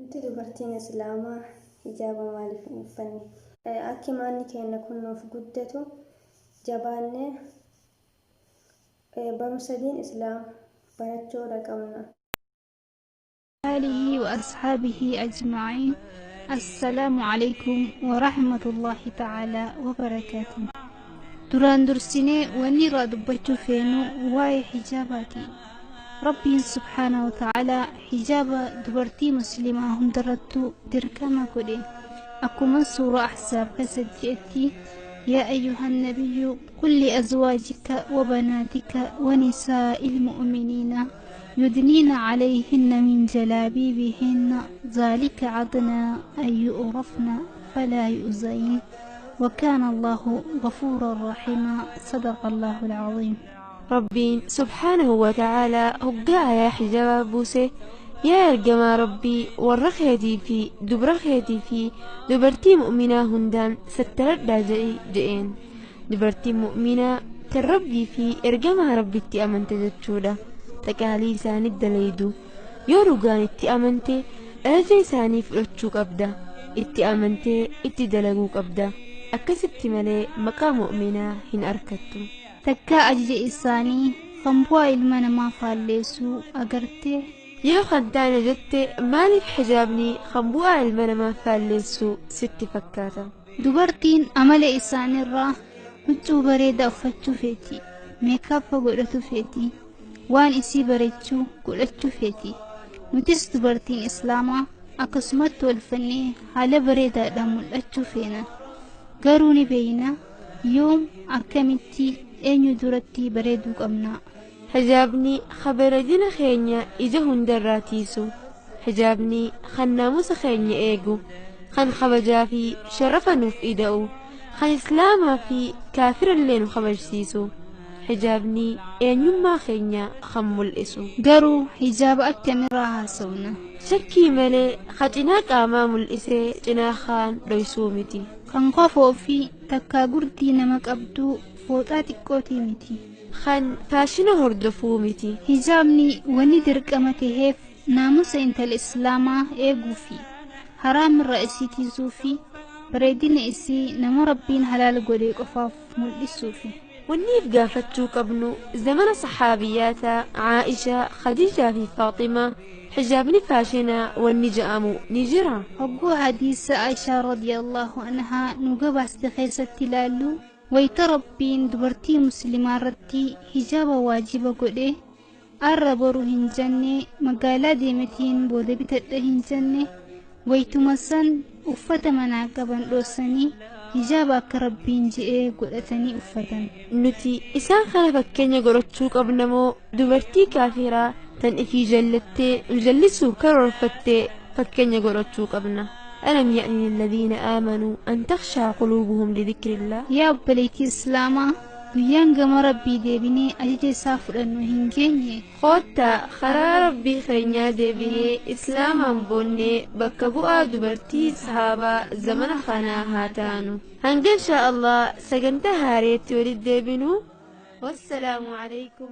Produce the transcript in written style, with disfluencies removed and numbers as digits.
Inti dubartiin Islaamaa hijaaba maaliif hin uffanne? Akka maanni keenya kun nuuf guddatu jabaannee barumsa diin Islaam barachuudha qabna. آله وأصحابه أجمعين. السلام عليكم ورحمة الله تعالى وبركاته. duraan dursinee wanni irraa dubbachuu feenu waa'ee xijaabaati. Rabbiin subhaanahu wa ta'aalaa xijaaba dubartii muslimaa hundarrattuu dirqama godhe. Akkuma suuraa Ahzaab keessatti jedhetti yaa ayyuhan nabiyyu qul li azwaajika wa banaatika wa nisaa'il mu'miniina يدنين عليهن من جلابيبهن ذلك عدنا أن يؤرفن فلا يؤذين وكان الله غفورا رحيما. صدق الله العظيم. ربي سبحانه وتعالى هقا يا حجاب بوسي يا الجما ربي ورخيتي في دبرخيتي في دبرتي مؤمنة هندان ستردى جئين دبرتي مؤمنة تربي في ارجما ربي اتأمن تجتشودا تكالي ساني الدليدو يورغان اتأمنتي أجي ساني فرشوك أبدا اتأمنتي اتدلقوك أبدا akkasitti malee maqaa mu'minaa hin arkattu. Takkaa ajaja isaanii kan bu'aa ilma namaa faalleessuu agartee yoo kan taane jette maaliif xijaabni kan bu'aa ilma namaa faalleessuu sitti fakkaata? Dubartiin amala isaaniirraa huccuu bareedaa uffachuu feeti, meekaappa godhatu feeti, waan isii bareechuu godhachuu feeti. Nutis dubartiin Islaamaa akkasumatti walfannee haala bareedaadhaan mul'achuu feena. garuu ni beeyna yoom akkamitti eenyu duratti bareeduu qabna. Hijaabni khabaradina keenya ija hundarraa tiisu, hijaabni kan naamusa keenya eegu, kan kabajaa fi sharafa nuuf ida'u, kan islaamaa fi kaafirallee nu kabajsiisu. Hijaabni eenyummaa keenya kan mul'isu. Garuu hijaaba akkamirraa haasawna? Shakkii malee cinaa qaamaa mul'isee cinaa kaan dhoysuu miti. Kan qofoo fi takkaa gurdii nama qabduu fooxaa xiqqootii miti. Kan faashina hordofuu miti. Hijaabni wanni dirqama taheef naamusa intala Islaamaa eeguu fi haraamirraa isii tiisuu fi bareedina isii nama Rabbiin halaal godhee qofaaf mul'isuu fi ونيف قافتشو قبنو زمن صحابياتا عائشة خديجة في فاطمة حجابني فاشنا والنجامو نجرا وقو حديث عائشة رضي الله عنها نقبع استخيصة تلالو ويتربين دبرتي مسلمة رتي حجاب واجبة قده الربرو هنجنة مقالة ديمتين بودة بتده هنجنة ويتمسن أفت مناقبا روساني hijaaba akka rabbiin je'ee godhatanii uffatan. Nuti isaan kana fakkeenya godhachuu qabna moo dubartii kaafiraa tan ifii jallattee jallisuu karoorfattee fakkeenya godhachuu qabna? ألم يأن الذين آمنوا أن تخشع قلوبهم لذكر الله. يا بليتي إسلاما guyaan gama rabbii deebinee ajaja isaa fudhannu hin geenye. Kootta karaa rabbii keenyaa deebinee islaamaan boonnee bakka bu'aa dubartii sahaabaa zamana kanaa haa taanu. Hanga inshaa Allah sagantaa haareetti walitti deebinu. Wassalaamu alaikum.